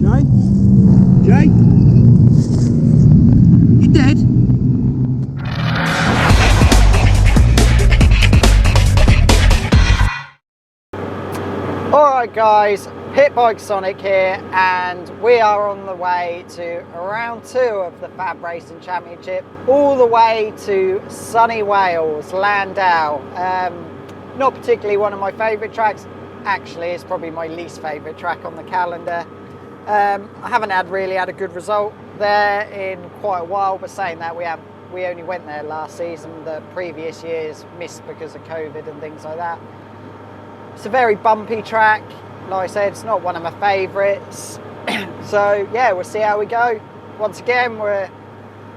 Jay? Jay? You dead? Alright guys, Pitbikesonic here, and we are on the way to round 2 of the Fab Racing Championship, all the way to sunny Wales, Llandow. Not particularly one of my favourite tracks, actually it's probably my least favourite track on the calendar. I haven't really had a good result there in quite a while, but saying that, we only went there last season. The previous years missed because of COVID and things like that. It's a very bumpy track. Like I said, it's not one of my favourites. So yeah, we'll see how we go. Once again, we're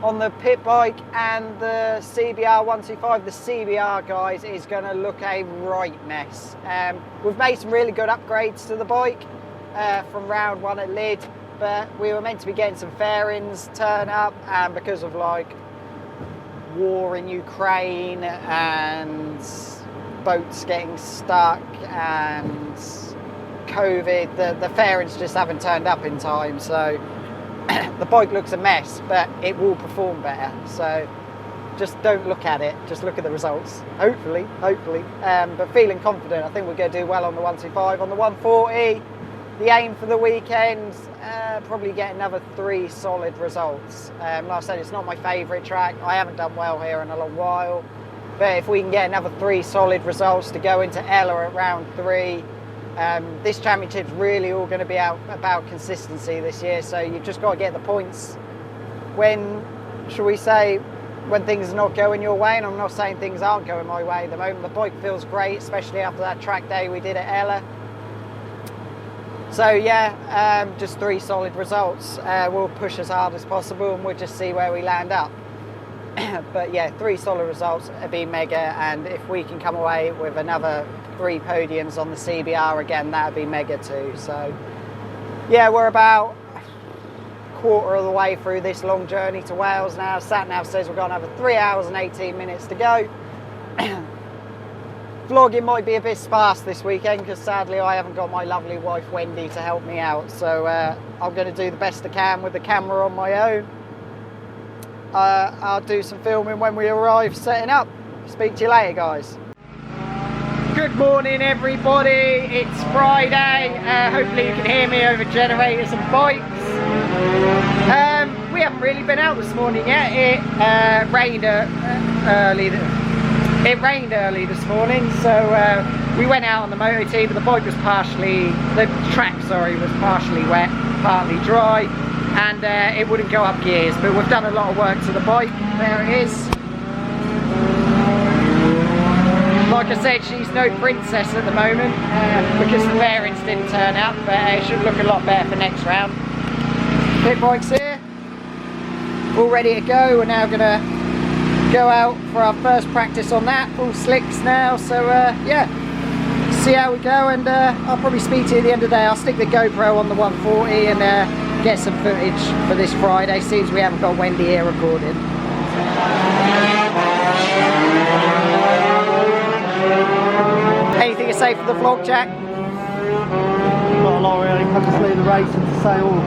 on the pit bike and the CBR 125. The CBR, guys, is going to look a right mess. We've made some really good upgrades to the bike from round 1 at Lid, but we were meant to be getting some fairings turn up, and because of like war in Ukraine and boats getting stuck and COVID, the fairings just haven't turned up in time, so the bike looks a mess, but it will perform better. So just don't look at it, just look at the results. Hopefully. But feeling confident. I think we're going to do well on the 125. On the 140, the aim for the weekend, probably get another 3 solid results. Like I said, it's not my favourite track. I haven't done well here in a long while. But if we can get another 3 solid results to go into Ella at round 3, this championship's really all going to be about consistency this year. So you've just got to get the points when, shall we say, when things are not going your way. And I'm not saying things aren't going my way at the moment. The bike feels great, especially after that track day we did at Ella. So yeah, just 3 solid results. We'll push as hard as possible and we'll just see where we land up. But yeah, 3 solid results would be mega, and if we can come away with another 3 podiums on the CBR again, that would be mega too. So yeah, we're about a quarter of the way through this long journey to Wales now. Sat-nav says we're going to have 3 hours and 18 minutes to go. Vlogging might be a bit sparse this weekend because sadly I haven't got my lovely wife Wendy to help me out, so I'm going to do the best I can with the camera on my own. I'll do some filming when we arrive setting up. Speak to you later, guys. Good morning, everybody. It's Friday. Hopefully you can hear me over generators and bikes. We haven't really been out this morning yet. It rained early. It rained early this morning, so we went out on the moto T, but the bike was the track was partially wet, partly dry, and it wouldn't go up gears, but we've done a lot of work to the bike. There it is. Like I said, she's no princess at the moment because the fairings didn't turn up, but it should look a lot better for next round. Pit bike's here, all ready to go. We're now gonna go out for our first practice on that, full slicks now, so yeah, see how we go, and I'll probably speak to you at the end of the day. I'll stick the GoPro on the 140 and get some footage for this Friday, since we haven't got Wendy here recording. Anything to say for the vlog, Jack? Not a lot really, I just leave the racing to say all.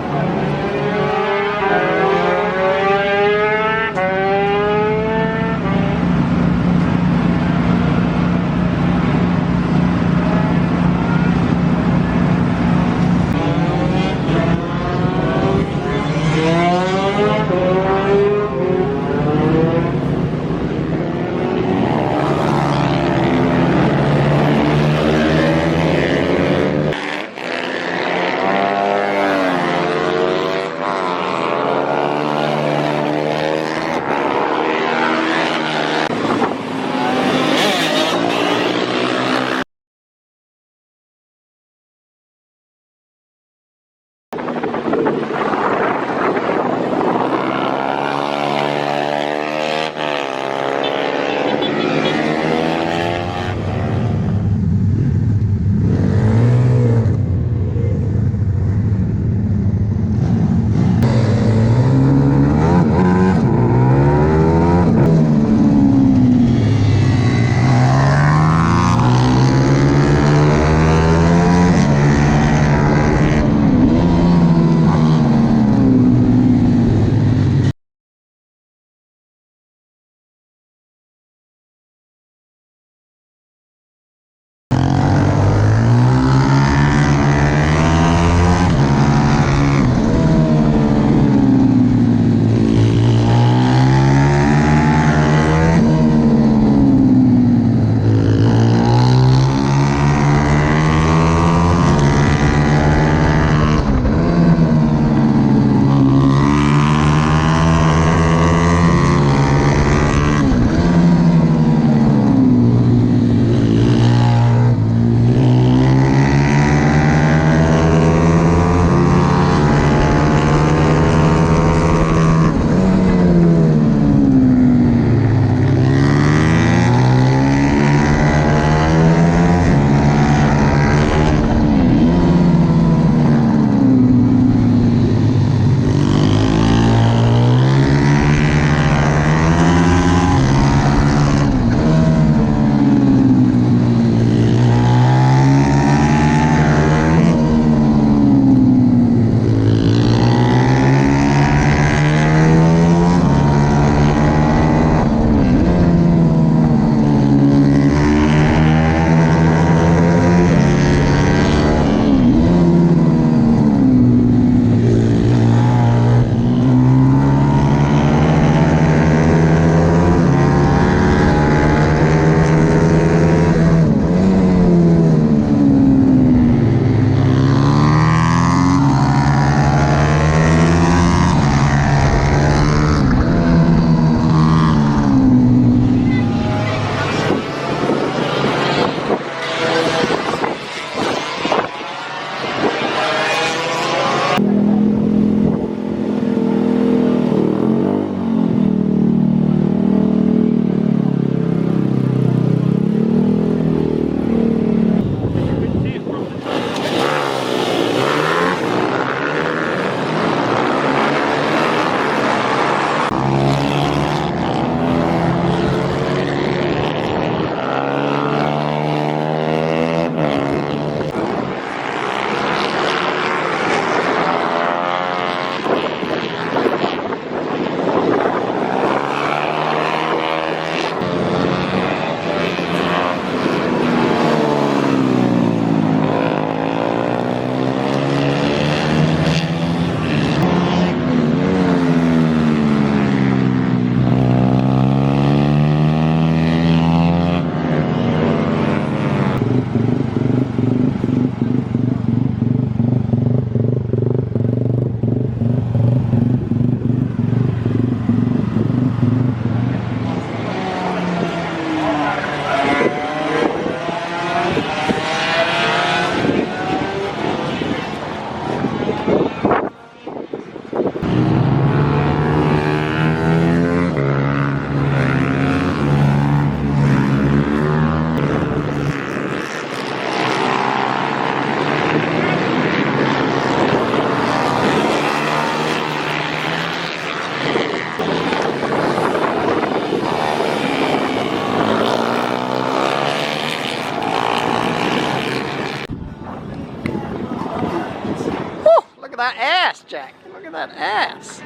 ass, Jack. Look at that ass.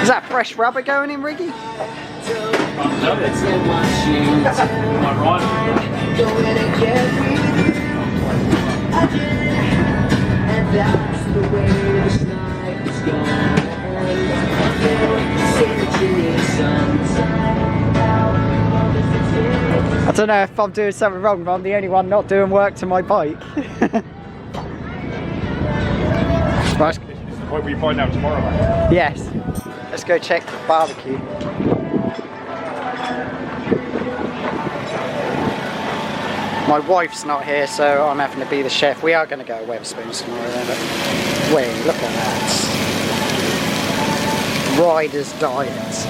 Is that fresh rubber going in, Riggy? I don't know if I'm doing something wrong, but I'm the only one not doing work to my bike. Right. This is the point we find out tomorrow, mate. Yes. Let's go check the barbecue. My wife's not here, so I'm having to be the chef. We are going to go to Wetherspoons tomorrow, but wait, look at that. Rider's diet.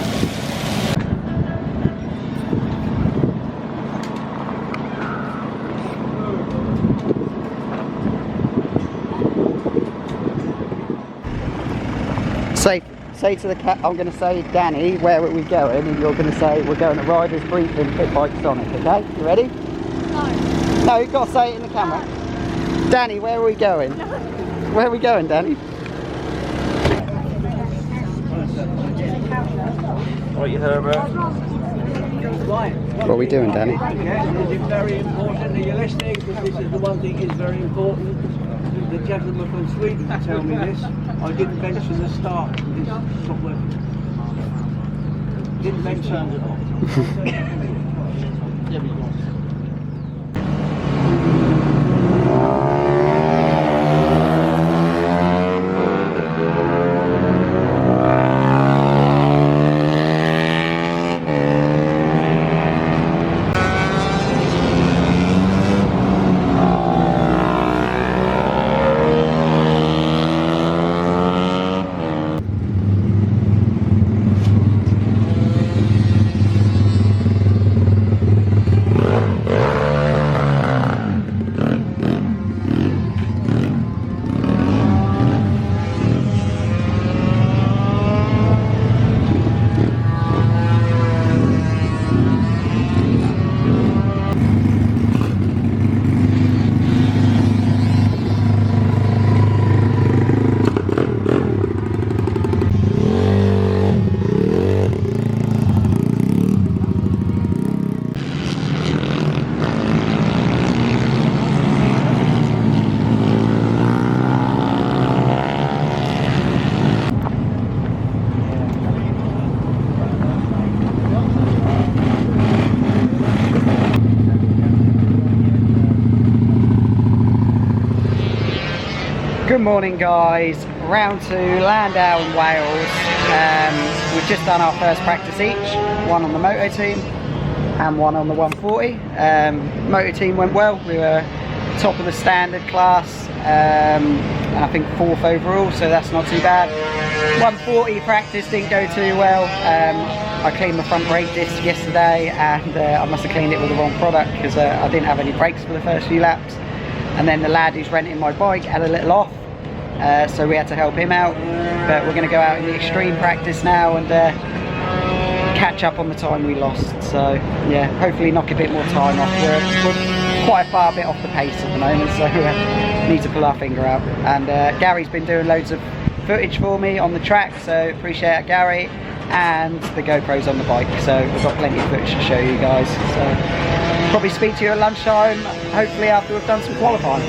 Say to the cat, I'm going to say, Danny, where are we going? And you're going to say, we're going to Riders Briefing Pitbikesonic, okay? You ready? No. No, you've got to say it in the camera. No. Danny, where are we going? No. Where are we going, Danny? Right, you Herbert. What are we doing, Danny? Yes, is it very important that you're listening? Because this is the one thing is very important. The gentleman from Sweden tell me this. I didn't mention the start. It's not working. Didn't mention it. Good morning, guys. Round to Llandow in Wales. We've just done our first practice each, one on the moto team and one on the 140. Moto team went well. We were top of the standard class, and I think 4th overall, so that's not too bad. 140 practice didn't go too well. I cleaned the front brake disc yesterday, and I must have cleaned it with the wrong product because I didn't have any brakes for the first few laps. And then the lad who's renting my bike had a little off, so we had to help him out. But we're going to go out in the extreme practice now and catch up on the time we lost. So yeah, hopefully knock a bit more time off. We're quite a far bit off the pace at the moment, so need to pull our finger out. And Gary's been doing loads of footage for me on the track, so appreciate it, Gary. And the GoPro's on the bike, so we've got plenty of footage to show you guys. So probably speak to you at lunchtime, hopefully after we've done some qualifying.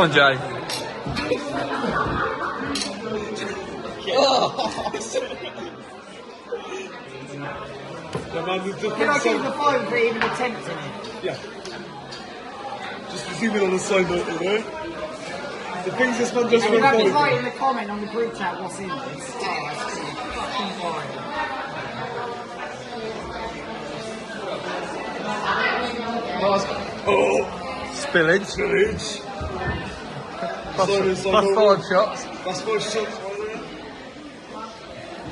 on, Jay. Can I give the phone for even attempting it? Yeah. Just zoom in on the side note, you know? The things this man just And went you're going to be forward. writing a comment on the group chat what's in this. Oh, it's fucking horrible. Oh, Spillage. village. Plus 5 shots. That's 5 shots right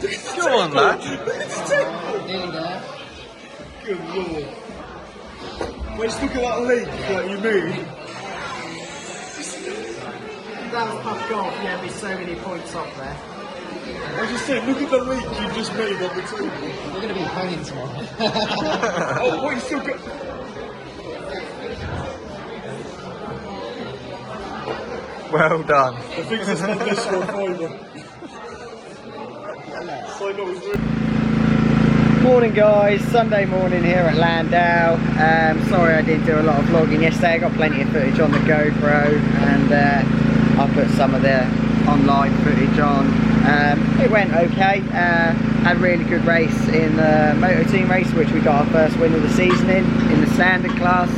there. Come on, lad. Nearly there. Good lord. Wait, just look at that leak that you made. That was tough golf. You had me so many points off there. I just said, look at the leak you just made on the table. We're going to be hanging tomorrow. Oh, what, you still got... Well done. I think this man just for a fiver. So I know it's really... Morning guys, Sunday morning here at Llandow. Sorry I didn't do a lot of vlogging yesterday. I got plenty of footage on the GoPro and I'll put some of the online footage on. It went okay. Had a really good race in the moto team race, which we got our first win of the season in the standard class,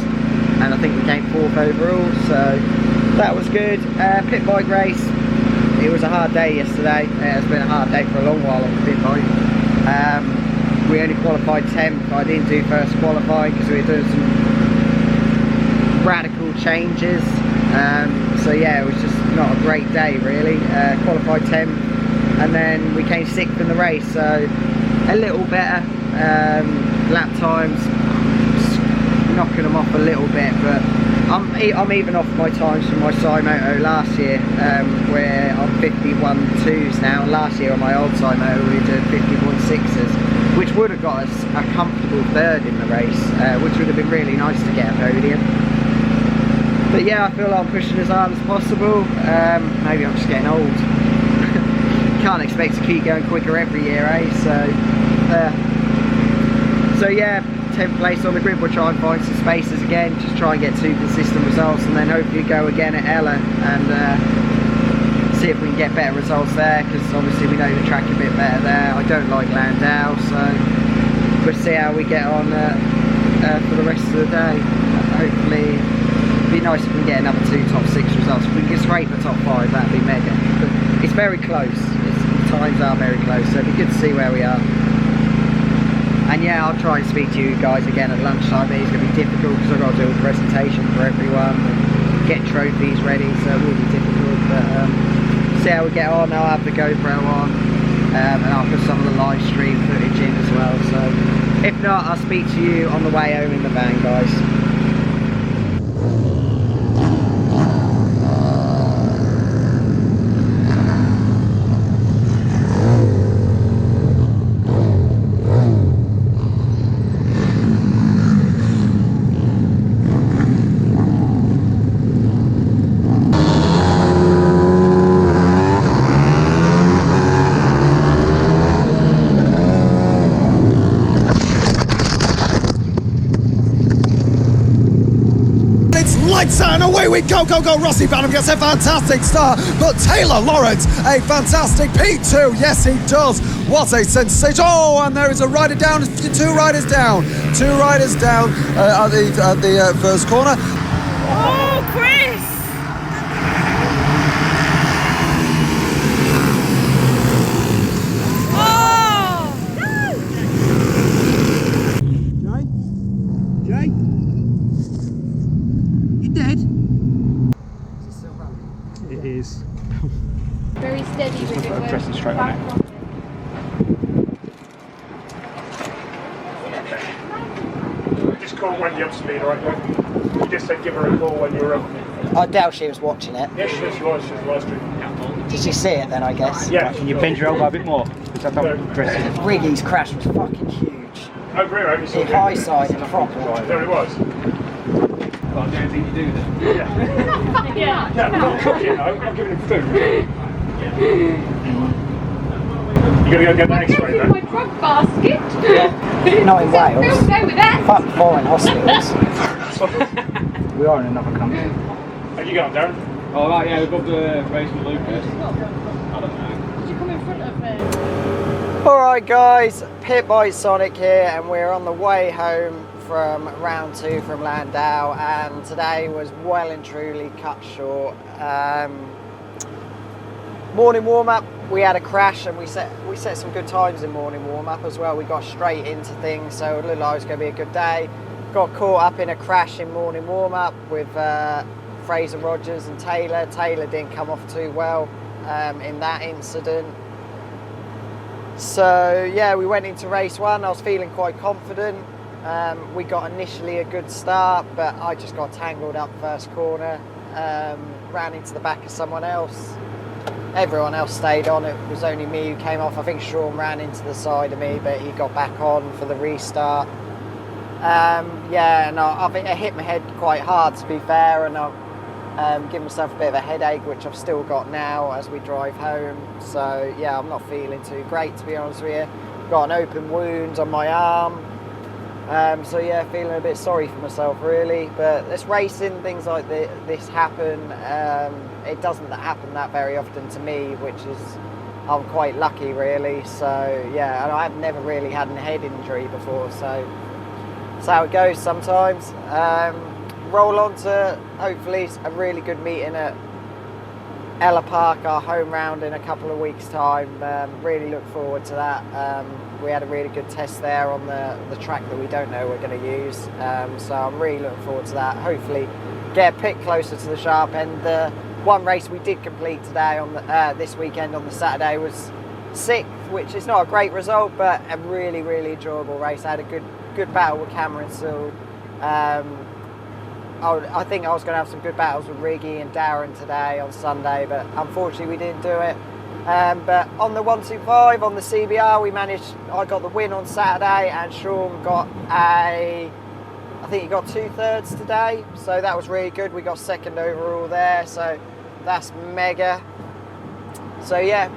and I think we came 4th overall, so that was good. Pit bike race, it was a hard day yesterday. It's been a hard day for a long while on the pit bike. We only qualified 10th. I didn't do first qualifying because we were doing some radical changes. So yeah, it was just not a great day really. Qualified 10th and then we came 6th in the race, so a little better. Lap times knocking them off a little bit, but I'm even off my times from my symoto last year, where I'm 51.2s now. Last year on my old symoto we were doing 51.6s, which would have got us a comfortable 3rd in the race, which would have been really nice to get a podium. But yeah, I feel like I'm pushing as hard as possible. Maybe I'm just getting old. Can't expect to keep going quicker every year, eh? So yeah, 10th place on the grid. We'll try and find some spaces again, just try and get 2 consistent results, and then hopefully go again at Ella and see if we can get better results there, because obviously we know the track a bit better there. I don't like Llandow, so we'll see how we get on for the rest of the day. Hopefully it'd be nice if we can get another 2 top 6 results. If we can get straight for top 5, that'd be mega. But it's very close, the times are very close, so it'd be good to see where we are. And yeah, I'll try and speak to you guys again at lunchtime. It's going to be difficult because I've got to do a presentation for everyone and get trophies ready, so it will be difficult. But see how we get on. I'll have the GoPro on and I'll put some of the live stream footage in as well. So if not, I'll speak to you on the way home in the van, guys. Lights out and away we go, go, go. Rossi Banham gets a fantastic start, but Taylor Lawrence, a fantastic P2. Yes, he does. What a sensation. Oh, and there is a rider down, 2 riders down. 2 riders down at the first corner. Oh, Chris! Jay? You dead? It is. Very steady with it. Pressing straight on it. Just call Wendy up speed, alright, Joe? You just said give her a call when you were up. I doubt she was watching it. Yes, she was live streaming. Did she see it then, I guess? Yeah. Can you bend your elbow a bit more? Because I don't press it. Riggy's crash was fucking huge. Over here, only saw It high side and proper. There it was. Can't do anything you do then. Yeah. Yeah, I'm not cooking though, I'm giving him food. You gotta go get that X-ray then? My drug basket. Not in Wales. Don't go with that. Fuck foreign hospitals. We are in another country. How you going, Darren? Oh, right, yeah, we've got the race with Lucas. I don't know. Did you come in front of me? Alright guys, Pitbikesonic here, and we're on the way home from round 2 from Llandow, and today was well and truly cut short. Morning warm-up, we had a crash, and we set some good times in morning warm-up as well. We got straight into things, so it looked like it was going to be a good day. Got caught up in a crash in morning warm-up with Fraser Rogers and Taylor. Taylor didn't come off too well in that incident. So yeah, we went into race 1. I was feeling quite confident. We got initially a good start, but I just got tangled up first corner, ran into the back of someone else. Everyone else stayed on. It was only me who came off. I think Sean ran into the side of me, but he got back on for the restart. Yeah, and I think I hit my head quite hard, to be fair, and I've given myself a bit of a headache, which I've still got now as we drive home. So yeah, I'm not feeling too great, to be honest with you. Got an open wound on my arm. So yeah, feeling a bit sorry for myself really. But this racing, things like this happen. It doesn't happen that very often to me, which is, I'm quite lucky really. So yeah, and I've never really had a head injury before, so that's how it goes sometimes. Roll on to hopefully a really good meeting at Ella Park, our home round, in a couple of weeks' time. Really look forward to that. We had a really good test there on the track that we don't know we're going to use. So I'm really looking forward to that. Hopefully get a bit closer to the sharp end. The one race we did complete today on this weekend on the Saturday was 6th, which is not a great result, but a really, really enjoyable race. I had a good battle with Cameron Sewell. I think I was going to have some good battles with Riggy and Darren today on Sunday, but unfortunately we didn't do it. But on the 125, on the CBR, I got the win on Saturday, and Sean got I think he got 2/3 today, so that was really good. We got 2nd overall there, so that's mega. So yeah,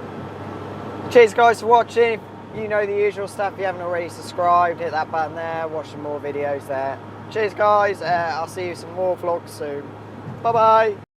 cheers guys for watching. You know the usual stuff. If you haven't already subscribed, hit that button there, watch some more videos there. Cheers guys, I'll see you some more vlogs soon. Bye bye.